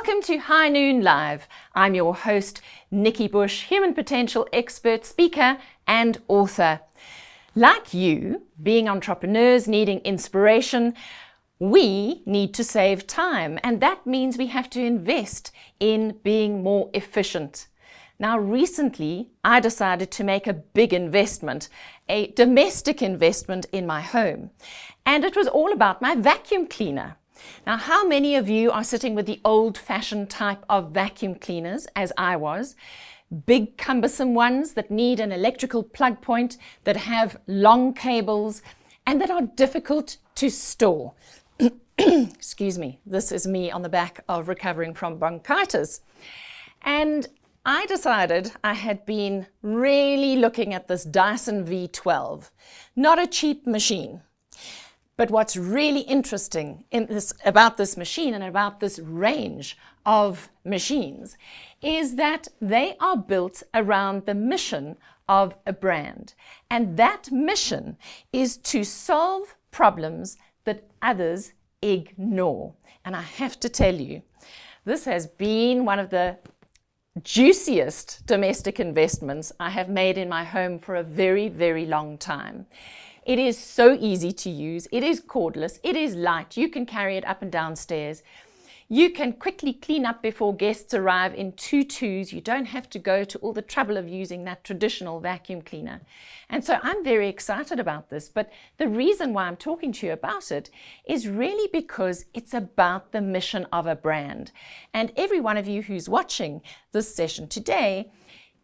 Welcome to High Noon Live. I'm your host, Nikki Bush, human potential expert, speaker, and author. Like you, being entrepreneurs needing inspiration, we need to save time, and that means we have to invest in being more efficient. Now, recently, I decided to make a big investment, a domestic investment in my home, and it was all about my vacuum cleaner. Now, how many of you are sitting with the old-fashioned type of vacuum cleaners, as I was? Big, cumbersome ones that need an electrical plug point, that have long cables, and that are difficult to store. Excuse me, this is me on the back of recovering from bronchitis. And I decided I had been really looking at this Dyson V12. Not a cheap machine. But what's really interesting about this machine and about this range of machines is that they are built around the mission of a brand. And that mission is to solve problems that others ignore. And I have to tell you, this has been one of the juiciest domestic investments I have made in my home for a very, very long time. It is so easy to use. It is cordless. It is light. You can carry it up and down stairs. You can quickly clean up before guests arrive in 2 You don't have to go to all the trouble of using that traditional vacuum cleaner. And so I'm very excited about this. But the reason why I'm talking to you about it is really because it's about the mission of a brand. And every one of you who's watching this session today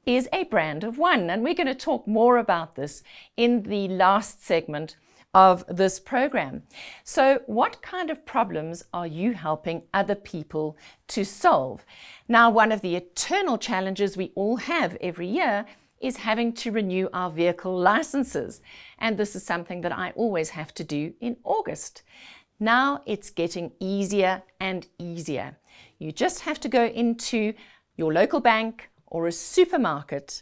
is a brand of one. And we're going to talk more about this in the last segment of this program. So what kind of problems are you helping other people to solve? Now, one of the eternal challenges we all have every year is having to renew our vehicle licenses. And this is something that I always have to do in August. Now it's getting easier and easier. You just have to go into your local bank or a supermarket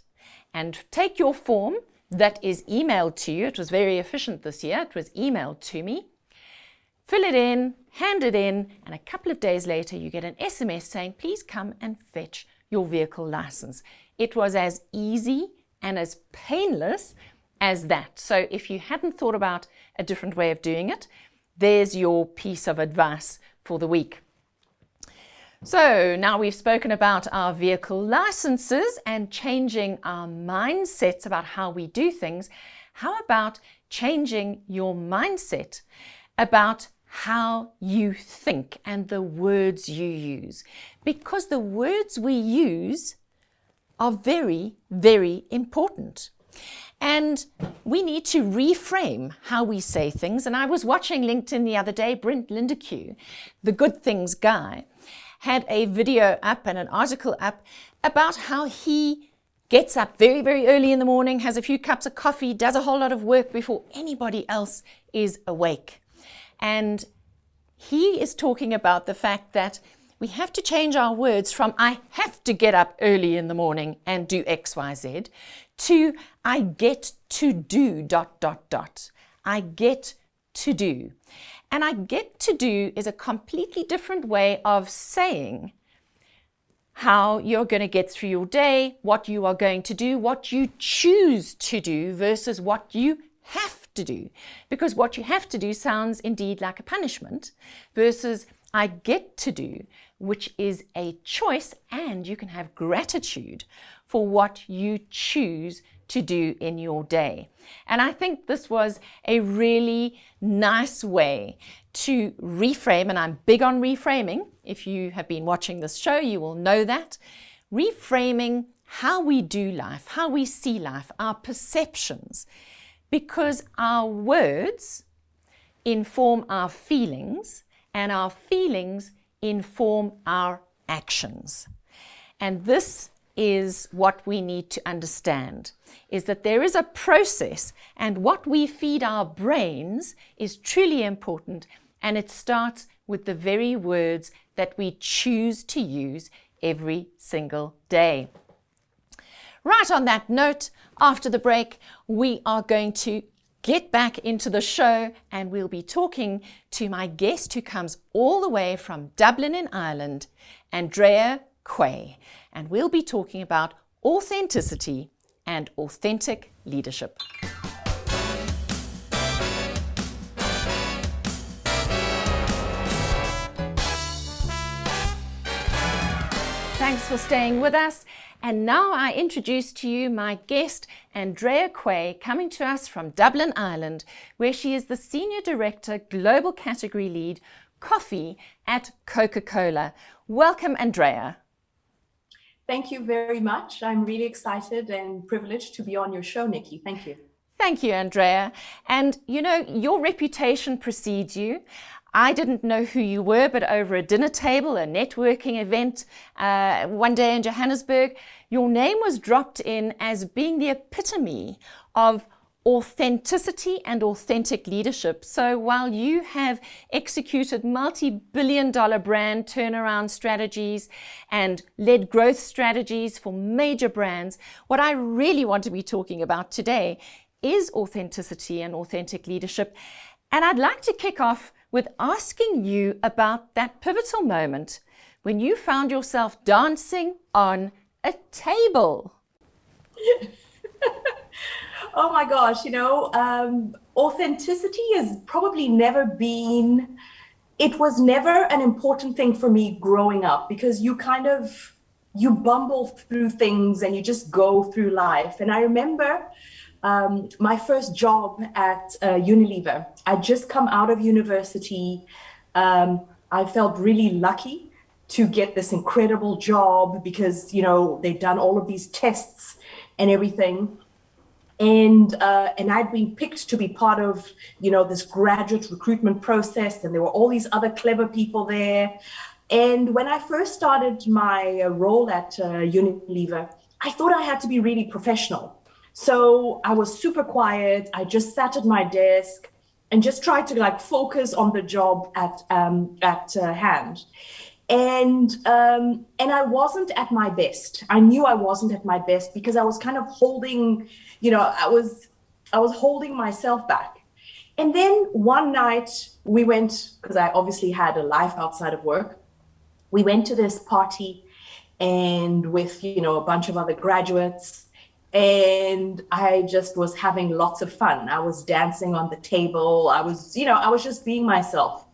and take your form that is emailed to you. It was very efficient this year. It was emailed to me. Fill it in, hand it in, and a couple of days later you get an SMS saying, please come and fetch your vehicle license. It was as easy and as painless as that. So if you hadn't thought about a different way of doing it, there's your piece of advice for the week. So now we've spoken about our vehicle licenses and changing our mindsets about how we do things. How about changing your mindset about how you think and the words you use? Because the words we use are very, very important. And we need to reframe how we say things. And I was watching LinkedIn the other day, Brent Lindeque, the Good Things guy, had a video up and an article up about how he gets up very, very early in the morning, has a few cups of coffee, does a whole lot of work before anybody else is awake. And he is talking about the fact that we have to change our words from I have to get up early in the morning and do X, Y, Z to I get to do ... I get to do. And I get to do is a completely different way of saying how you're going to get through your day, what you are going to do, what you choose to do versus what you have to do. Because what you have to do sounds indeed like a punishment versus I get to do, which is a choice, and you can have gratitude for what you choose to do in your day. And I think this was a really nice way to reframe, and I'm big on reframing. If you have been watching this show, you will know that. Reframing how we do life, how we see life, our perceptions, because our words inform our feelings, and our feelings inform our actions. And this is what we need to understand, is that there is a process, and what we feed our brains is truly important, and it starts with the very words that we choose to use every single day. Right on that note, after the break, we are going to get back into the show, and we'll be talking to my guest who comes all the way from Dublin in Ireland, Andrea Quay. And we'll be talking about authenticity and authentic leadership. Thanks for staying with us. And now I introduce to you my guest, Andrea Quay, coming to us from Dublin, Ireland, where she is the Senior Director, Global Category Lead, Coffee at Coca-Cola. Welcome, Andrea. Thank you very much. I'm really excited and privileged to be on your show, Nikki. Thank you. Thank you, Andrea. And you know, your reputation precedes you. I didn't know who you were, but over a dinner table, a networking event, one day in Johannesburg, your name was dropped in as being the epitome of authenticity and authentic leadership. So while you have executed multi-billion-dollar brand turnaround strategies and led growth strategies for major brands, what I really want to be talking about today is authenticity and authentic leadership. And I'd like to kick off with asking you about that pivotal moment when you found yourself dancing on a table. Oh my gosh, authenticity has probably never been, it was never an important thing for me growing up, because you bumble through things and you just go through life. And I remember my first job at Unilever. I'd just come out of university. I felt really lucky to get this incredible job because, they'd done all of these tests and everything. And I'd been picked to be part of, this graduate recruitment process. And there were all these other clever people there. And when I first started my role at Unilever, I thought I had to be really professional. So I was super quiet. I just sat at my desk and just tried to focus on the job at hand. And I wasn't at my best. I knew I wasn't at my best because I was kind of holding, I was holding myself back. And then one night we went, because I obviously had a life outside of work. We went to this party and with, a bunch of other graduates. And I just was having lots of fun. I was dancing on the table. I was just being myself.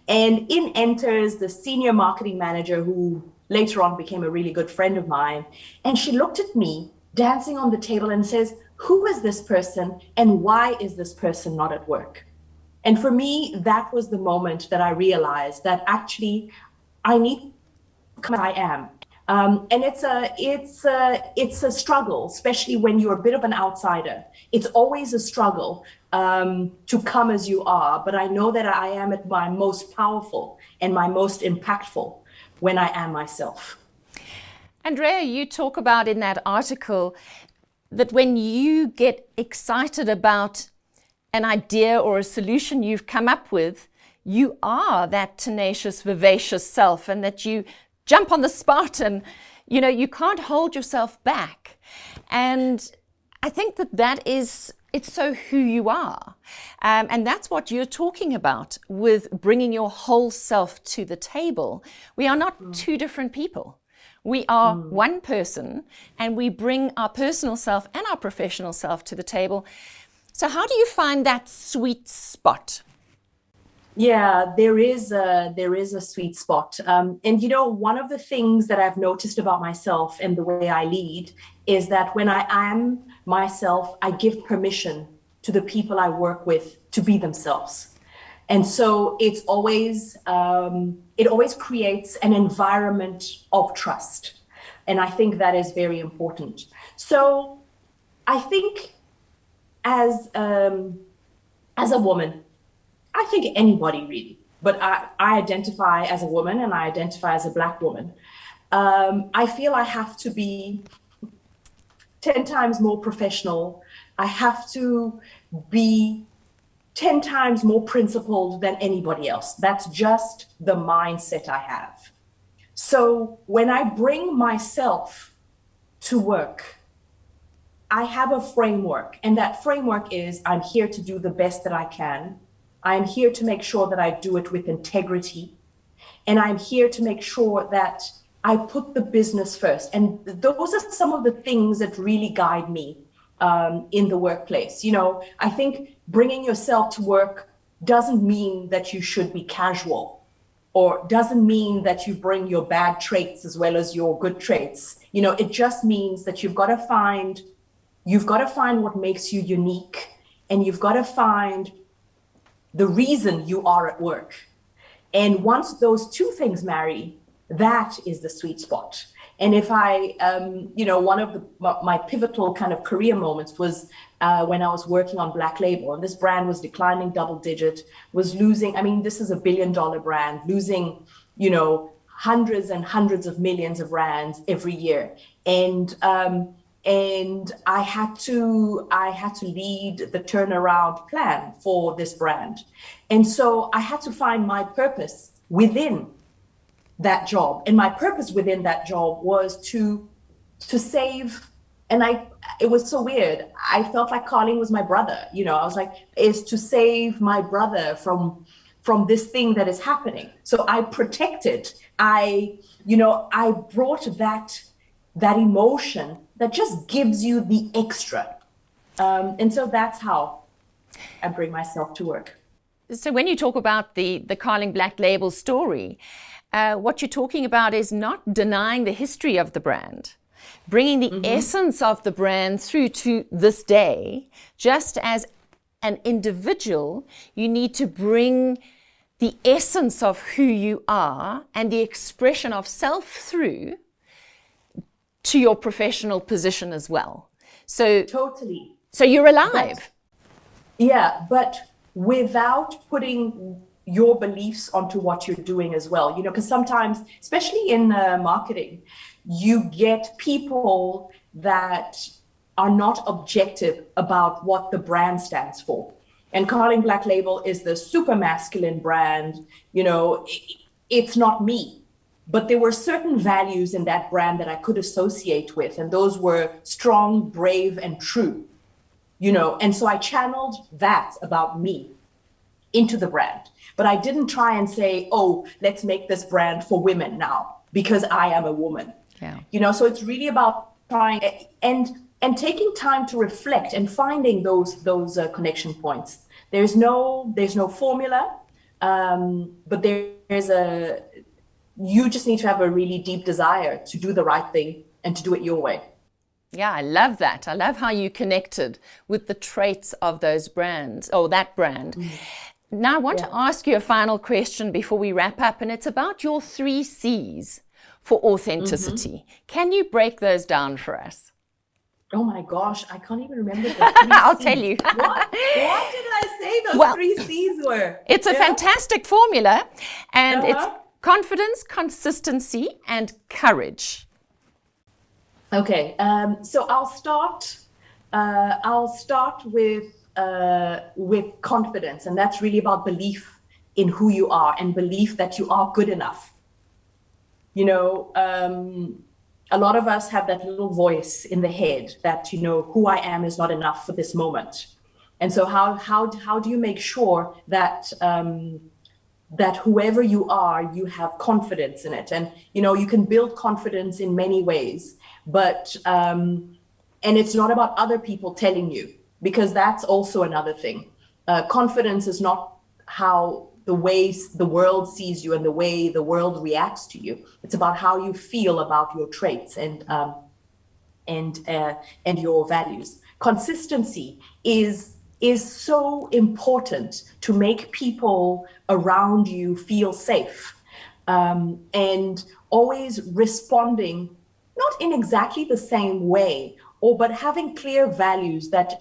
And in enters the senior marketing manager, who later on became a really good friend of mine. And she looked at me dancing on the table and says, "Who is this person and why is this person not at work?" And for me, that was the moment that I realized that actually I need to come as I am. And it's a struggle, especially when you're a bit of an outsider. It's always a struggle to come as you are. But I know that I am at my most powerful and my most impactful when I am myself. Andrea, you talk about in that article that when you get excited about an idea or a solution you've come up with, you are that tenacious, vivacious self, and that you jump on the spot and, you can't hold yourself back. And I think it's so who you are. And that's what you're talking about with bringing your whole self to the table. We are not two different people. We are one person, and we bring our personal self and our professional self to the table. So how do you find that sweet spot? Yeah, there is a sweet spot. And one of the things that I've noticed about myself and the way I lead is that when I am myself, I give permission to the people I work with to be themselves. And so it always creates an environment of trust. And I think that is very important. So I think as a woman, I think anybody really, but I identify as a woman and I identify as a Black woman. I feel I have to be 10 times more professional. I have to be 10 times more principled than anybody else. That's just the mindset I have. So when I bring myself to work, I have a framework, and that framework is I'm here to do the best that I can. I'm here to make sure that I do it with integrity. And I'm here to make sure that I put the business first. And those are some of the things that really guide me in the workplace. I think bringing yourself to work doesn't mean that you should be casual, or doesn't mean that you bring your bad traits as well as your good traits. It just means that you've got to find what makes you unique, and you've got to find the reason you are at work. And once those two things marry, that is the sweet spot. And if one of my pivotal kind of career moments was when I was working on Black Label, and this brand was declining double digit, was losing, this is $1 billion brand, losing, hundreds and hundreds of millions of rands every year. And I had to lead the turnaround plan for this brand. And so I had to find my purpose within that job. And my purpose within that job was to save. And it was so weird. I felt like Carling was my brother. I was like, is to save my brother from this thing that is happening. So I protected. I brought that emotion that just gives you the extra. And so that's how I bring myself to work. So when you talk about the Carling Black Label story, what you're talking about is not denying the history of the brand, bringing the essence of the brand through to this day. Just as an individual, you need to bring the essence of who you are and the expression of self through to your professional position as well. So totally. So you're alive. But without putting your beliefs onto what you're doing as well, because sometimes, especially in marketing, you get people that are not objective about what the brand stands for. And Carling Black Label is the super masculine brand. It's not me. But there were certain values in that brand that I could associate with, and those were strong, brave, and true, and so I channeled that about me into the brand. But I didn't try and say, oh, let's make this brand for women now because I am a woman. Yeah. So it's really about trying and taking time to reflect and finding those connection points. There's no formula, but you just need to have a really deep desire to do the right thing and to do it your way. Yeah, I love that. I love how you connected with the traits of those brands, or that brand. Now I want to ask you a final question before we wrap up, and it's about your 3 C's for authenticity. Can you break those down for us? Oh my gosh, I can't even remember the 3 C's. I'll tell you. What did I say those 3 C's were? It's a fantastic formula, and it's confidence, consistency, and courage. Okay, so I'll start with confidence, and that's really about belief in who you are and belief that you are good enough. A lot of us have that little voice in the head that who I am is not enough for this moment, and so how do you make sure that that whoever you are, you have confidence in it? And you can build confidence in many ways. But and it's not about other people telling you, because that's also another thing. Confidence is not how the ways the world sees you and the way the world reacts to you. It's about how you feel about your traits and your values. Consistency is so important to make people around you feel safe, and always responding not in exactly the same way, but having clear values that,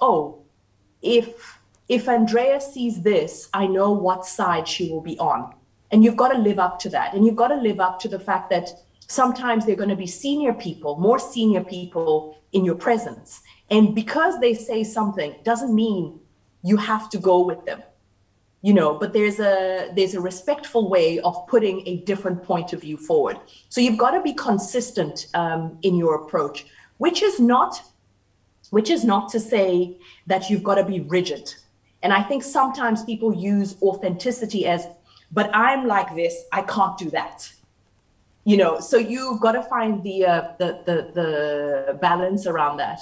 if Andrea sees this, I know what side she will be on. And you've got to live up to that. And you've got to live up to the fact that sometimes they're going to be more senior people in your presence. And because they say something doesn't mean you have to go with them. But there's a respectful way of putting a different point of view forward. So you've got to be consistent in your approach, which is not which is not to say that you've got to be rigid. And I think sometimes people use authenticity as, but I'm like this, I can't do that. So you've got to find the balance around that.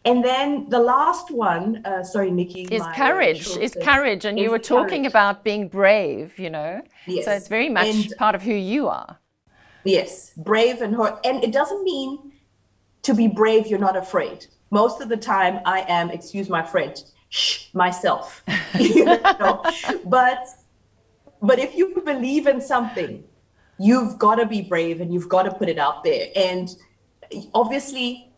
And then the last one, sorry, Nikki. Is courage. And you were talking about being brave, Yes. So it's very much part of who you are. Yes, brave and it doesn't mean to be brave, you're not afraid. Most of the time I am, excuse my French, myself. But if you believe in something, you've got to be brave and you've got to put it out there. And obviously,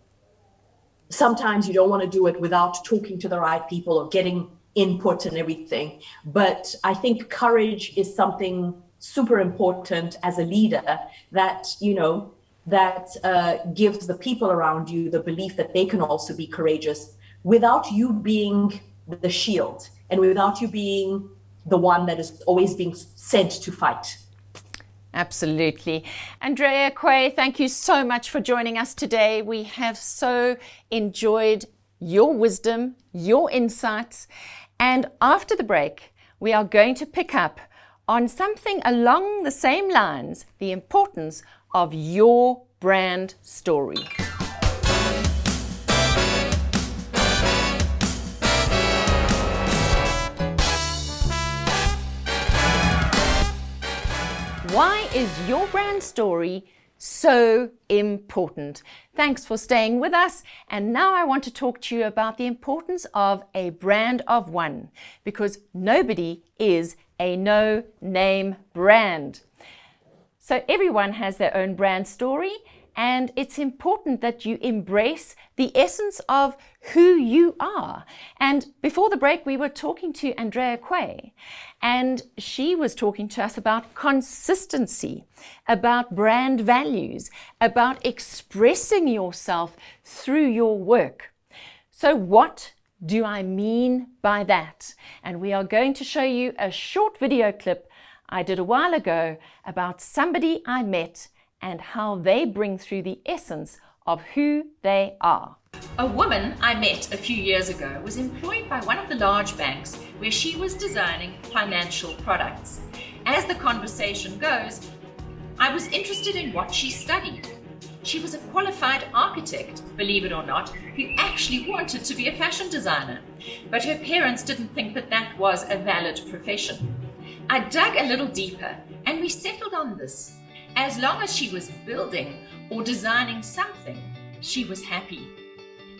sometimes you don't want to do it without talking to the right people or getting input and everything. But I think courage is something super important as a leader that, gives the people around you the belief that they can also be courageous without you being the shield and without you being the one that is always being sent to fight. Absolutely. Andrea Quay, thank you so much for joining us today. We have so enjoyed your wisdom, your insights. And after the break, we are going to pick up on something along the same lines, the importance of your brand story. Why is your brand story so important? Thanks for staying with us. And now I want to talk to you about the importance of a brand of one, because nobody is a no-name brand. So everyone has their own brand story, and it's important that you embrace the essence of who you are. And before the break, we were talking to Andrea Quay, and she was talking to us about consistency, about brand values, about expressing yourself through your work. So what do I mean by that? And we are going to show you a short video clip I did a while ago about somebody I met and how they bring through the essence of who they are. A woman I met a few years ago was employed by one of the large banks where she was designing financial products. As the conversation goes, I was interested in what she studied. She was a qualified architect, believe it or not, who actually wanted to be a fashion designer, but her parents didn't think that that was a valid profession. I dug a little deeper and we settled on this. As long as she was building or designing something, she was happy.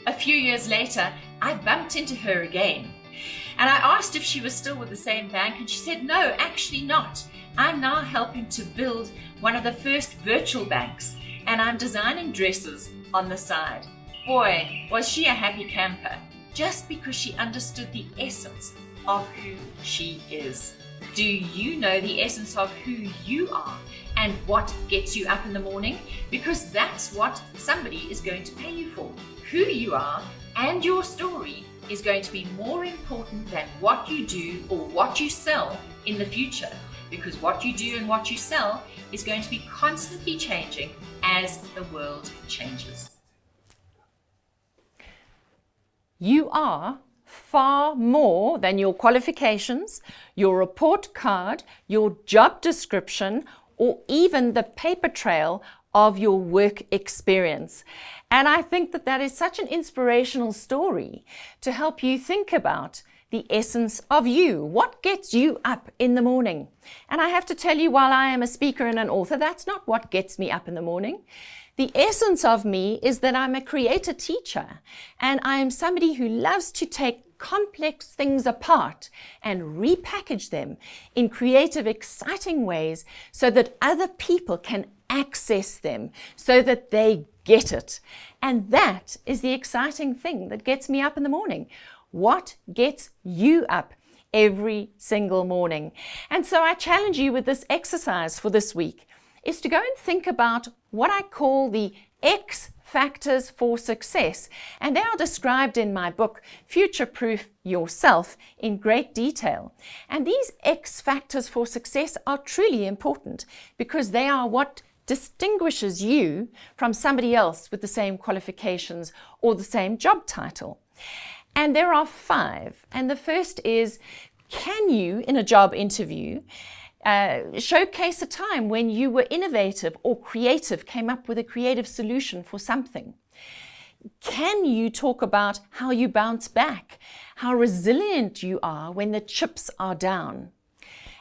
A few years later, I bumped into her again, and I asked if she was still with the same bank, and she said, no, actually not. I'm now helping to build one of the first virtual banks, and I'm designing dresses on the side. Boy, was she a happy camper, just because she understood the essence of who she is. Do you know the essence of who you are and what gets you up in the morning? Because that's what somebody is going to pay you for. Who you are and your story is going to be more important than what you do or what you sell in the future. Because what you do and what you sell is going to be constantly changing as the world changes. You are far more than your qualifications, your report card, your job description, or even the paper trail of your work experience. And I think that that is such an inspirational story to help you think about the essence of you. What gets you up in the morning? And I have to tell you, while I am a speaker and an author, that's not what gets me up in the morning. The essence of me is that I'm a creator teacher, and I am somebody who loves to take complex things apart and repackage them in creative, exciting ways so that other people can access them, so that they get it. And that is the exciting thing that gets me up in the morning. What gets you up every single morning? And so I challenge you with this exercise for this week, is to go and think about what I call the X factors for success. And they are described in my book, Future Proof Yourself, in great detail. And these X factors for success are truly important because they are what distinguishes you from somebody else with the same qualifications or the same job title? And there are 5. And the first is, can you, in a job interview, showcase a time when you were innovative or creative, came up with a creative solution for something? Can you talk about how you bounce back, how resilient you are when the chips are down?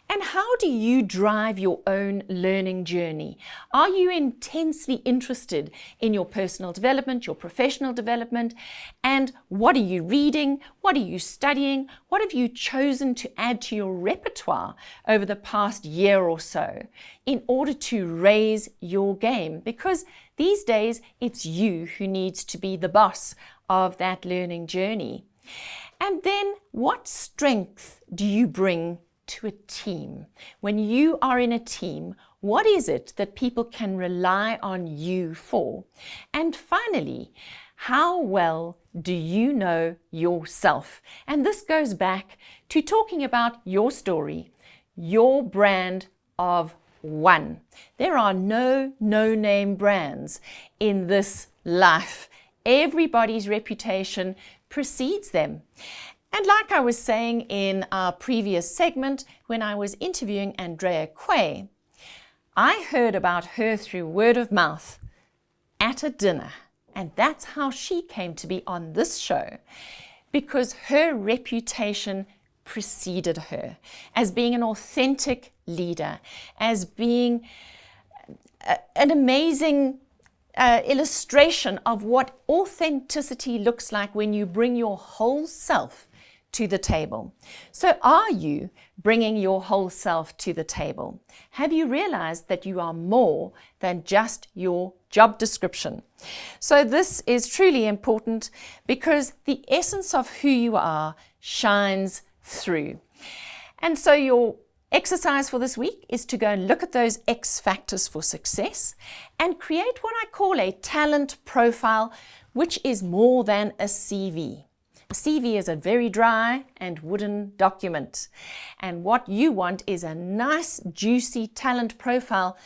And how do you drive your own learning journey? Are you intensely interested in your personal development, your professional development? And what are you reading? What are you studying? What have you chosen to add to your repertoire over the past year or so in order to raise your game? Because these days, it's you who needs to be the boss of that learning journey. And then, what strength do you bring to a team? When you are in a team, what is it that people can rely on you for? And finally, how well do you know yourself? And this goes back to talking about your story, your brand of one. There are no no-name brands in this life. Everybody's reputation precedes them. And like I was saying in our previous segment, when I was interviewing Andrea Quay, I heard about her through word of mouth at a dinner. And that's how she came to be on this show, because her reputation preceded her as being an authentic leader, as being an amazing illustration of what authenticity looks like when you bring your whole self to the table. So are you bringing your whole self to the table? Have you realized that you are more than just your job description? So this is truly important because the essence of who you are shines through. And so your exercise for this week is to go and look at those X factors for success and create what I call a talent profile, which is more than a CV. A CV is a very dry and wooden document. And what you want is a nice, juicy talent profile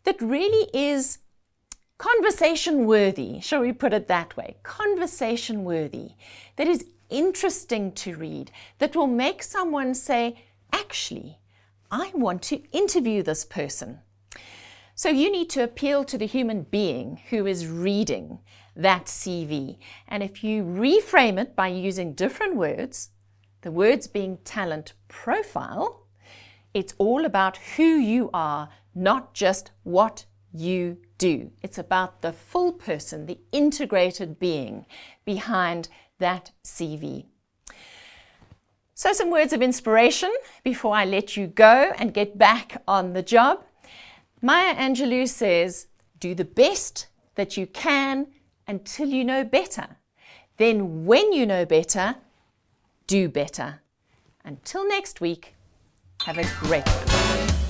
that really is conversation worthy. Shall we put it that way? Conversation worthy. That is interesting to read. That will make someone say, actually, I want to interview this person. So you need to appeal to the human being who is reading that CV. And if you reframe it by using different words, the words being talent profile, it's all about who you are, not just what you do. It's about the full person, the integrated being behind that CV. So some words of inspiration before I let you go and get back on the job. Maya Angelou says, do the best that you can until you know better. Then when you know better, do better. Until next week, have a great one.